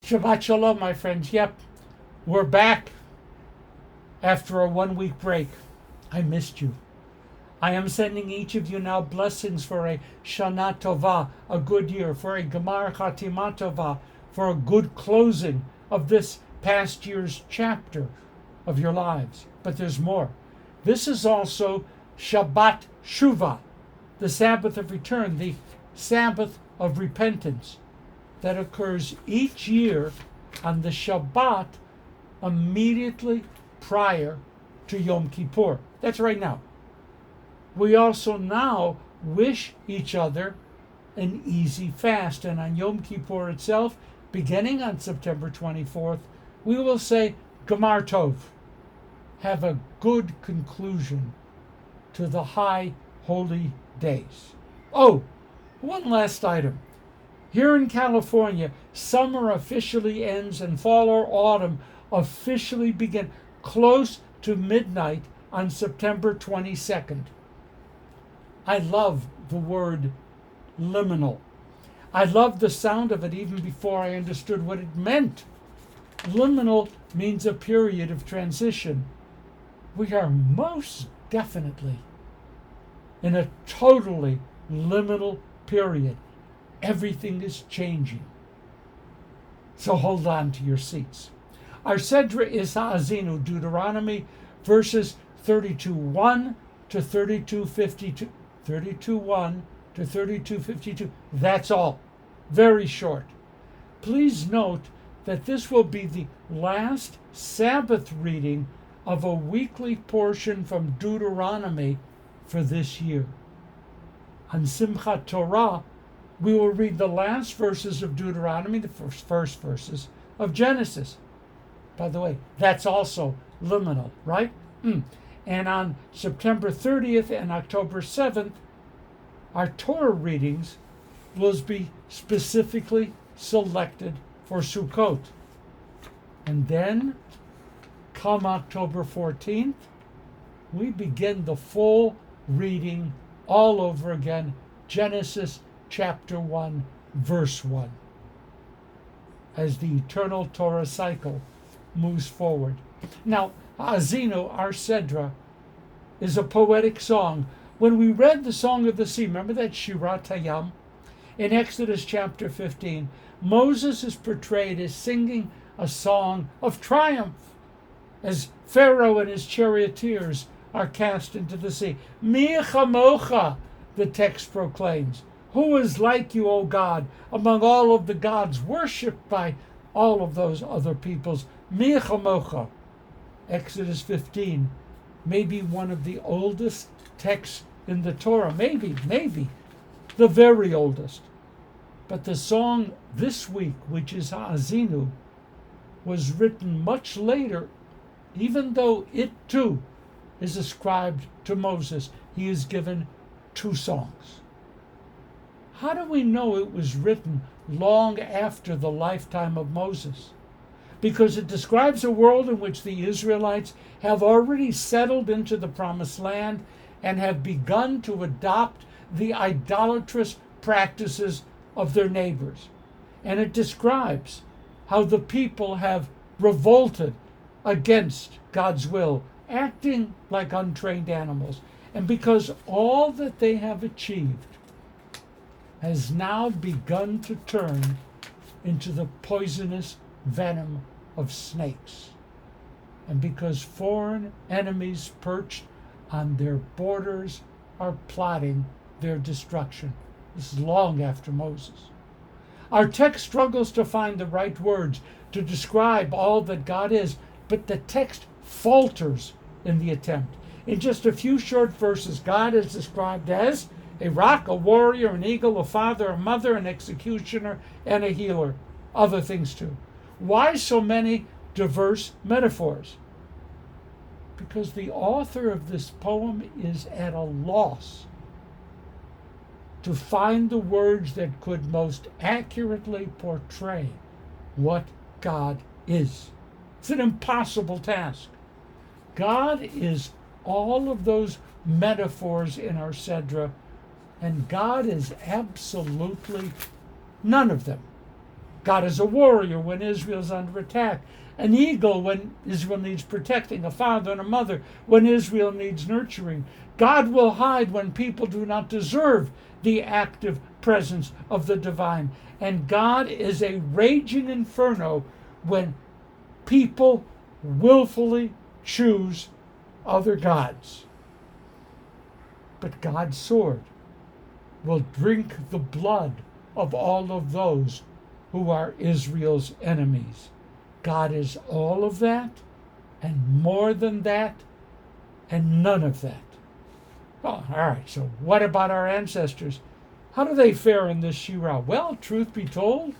Shabbat Shalom, my friends. Yep, we're back after a 1-week break. I missed you. I am sending each of you now blessings for a Shana Tova, a good year, for a Gemar Chatima Tova, for a good closing of this past year's chapter of your lives. But there's more. This is also Shabbat Shuvah, the Sabbath of return, the Sabbath of repentance that occurs each year on the Shabbat immediately prior to Yom Kippur. That's right now. We also now wish each other an easy fast. And on Yom Kippur itself, beginning on September 24th, we will say Gemar Tov. Have a good conclusion to the high holy days. Oh, one last item. Here in California, summer officially ends and fall or autumn officially begin close to midnight on September 22nd. I love the word liminal. I loved the sound of it even before I understood what it meant. Liminal means a period of transition. We are most definitely in a totally liminal period. Everything is changing. So hold on to your seats. Our Sedra is Ha-Azinu, Deuteronomy, verses 32:1 to 32:52. 32:1 to 32:52. That's all. Very short. Please note that this will be the last Sabbath reading of a weekly portion from Deuteronomy for this year. On Simchat Torah, we will read the last verses of Deuteronomy, the first verses of Genesis. By the way, that's also liminal, right? And on September 30th and October 7th, our Torah readings will be specifically selected for Sukkot. And then, come October 14th, we begin the full reading all over again, Genesis chapter 1, verse 1, as the eternal Torah cycle moves forward. Now, Ha-Azinu, our Sedra, is a poetic song. When we read the Song of the Sea, remember that Shira Tayam? In Exodus chapter 15, Moses is portrayed as singing a song of triumph as Pharaoh and his charioteers are cast into the sea. Mi chamocha, the text proclaims. Who is like you, O God, among all of the gods worshipped by all of those other peoples? Mi chamocha. Exodus 15, maybe one of the oldest texts in the Torah, maybe the very oldest. But the song this week, which is Ha-Azinu, was written much later, even though it too is ascribed to Moses. He is given 2 songs. How do we know it was written long after the lifetime of Moses? Because it describes a world in which the Israelites have already settled into the promised land and have begun to adopt the idolatrous practices of their neighbors. And it describes how the people have revolted against God's will, acting like untrained animals. And because all that they have achieved has now begun to turn into the poisonous venom of snakes. And because foreign enemies perched on their borders are plotting their destruction. This is long after Moses. Our text struggles to find the right words to describe all that God is, but the text falters in the attempt. In just a few short verses, God is described as a rock, a warrior, an eagle, a father, a mother, an executioner, and a healer. Other things too. Why so many diverse metaphors? Because the author of this poem is at a loss to find the words that could most accurately portray what God is. It's an impossible task. God is all of those metaphors in our Sedra, and God is absolutely none of them. God is a warrior when Israel's under attack, an eagle when Israel needs protecting, a father and a mother when Israel needs nurturing. God will hide when people do not deserve the active presence of the divine. And God is a raging inferno when people willfully choose other gods. But God's sword will drink the blood of all of those who are Israel's enemies. God is all of that, and more than that, and none of that. Oh, all right, so what about our ancestors? How do they fare in this Shira? Well, truth be told,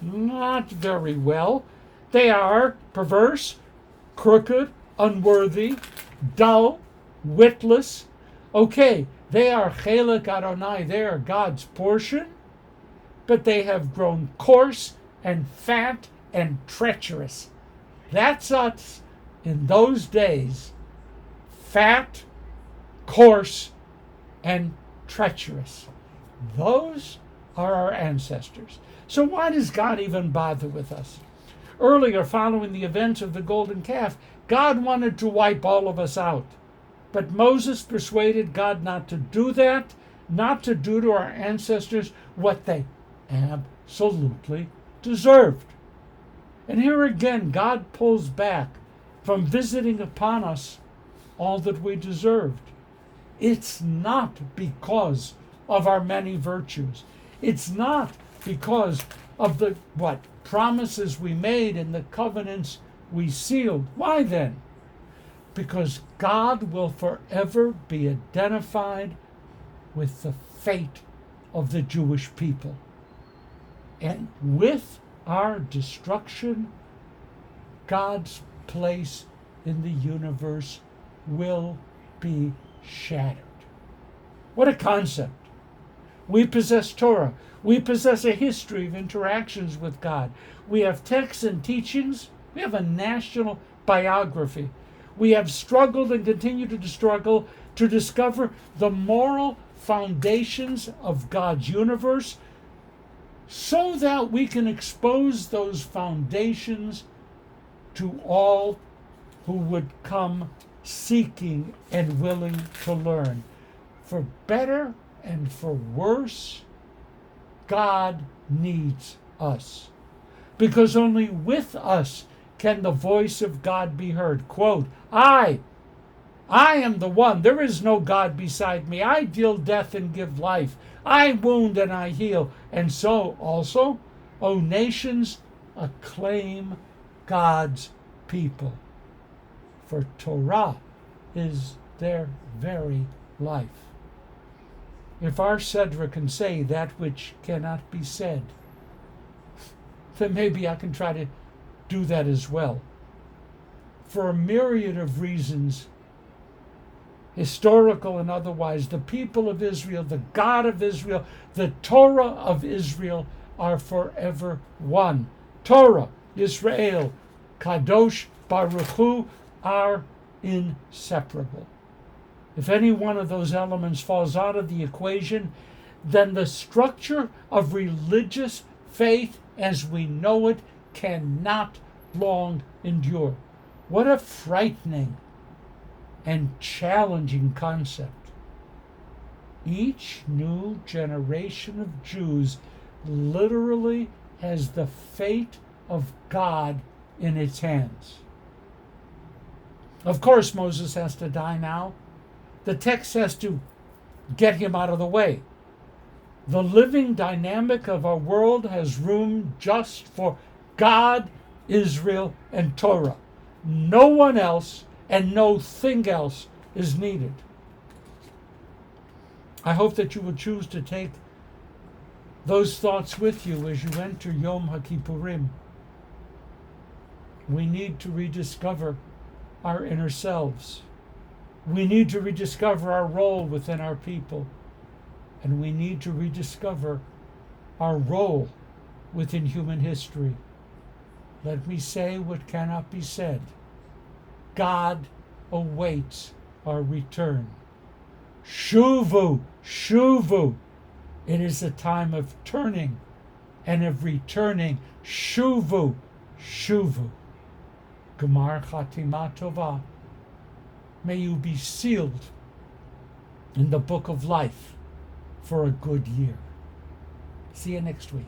not very well. They are perverse, crooked, unworthy, dull, witless. Okay, they are Chelek Adonai, they are God's portion, but they have grown coarse and fat and treacherous. That's us in those days, fat, coarse, and treacherous. Those are our ancestors. So why does God even bother with us? Earlier, following the events of the golden calf, God wanted to wipe all of us out. But Moses persuaded God not to do that, not to do to our ancestors what they absolutely deserved. And here again, God pulls back from visiting upon us all that we deserved. It's not because of our many virtues. It's not because of the promises we made and the covenants we sealed. Why then? Because God will forever be identified with the fate of the Jewish people. And with our destruction, God's place in the universe will be shattered. What a concept. We possess Torah. We possess a history of interactions with God. We have texts and teachings. We have a national biography. We have struggled and continue to struggle to discover the moral foundations of God's universe so that we can expose those foundations to all who would come seeking and willing to learn. For better and for worse, God needs us. Because only with us can the voice of God be heard. Quote, I am the one. There is no God beside me. I deal death and give life. I wound and I heal. And so also, O nations, acclaim God's people. For Torah is their very life. If our Sedra can say that which cannot be said, then maybe I can try to do that as well. For a myriad of reasons, historical and otherwise, the people of Israel, the God of Israel, the Torah of Israel are forever one. Torah, Israel, Kadosh, Baruch Hu are inseparable. If any one of those elements falls out of the equation, then the structure of religious faith as we know it cannot long endure. What a frightening and challenging concept. Each new generation of Jews literally has the fate of God in its hands. Of course, Moses has to die now. The text has to get him out of the way. The living dynamic of our world has room just for God, Israel, and Torah. No one else and no thing else is needed. I hope that you will choose to take those thoughts with you as you enter Yom HaKippurim. We need to rediscover our inner selves. We need to rediscover our role within our people. And we need to rediscover our role within human history. Let me say what cannot be said. God awaits our return. Shuvu, shuvu. It is a time of turning and of returning. Shuvu, shuvu. Gemar Chatima Tova. May you be sealed in the book of life for a good year. See you next week.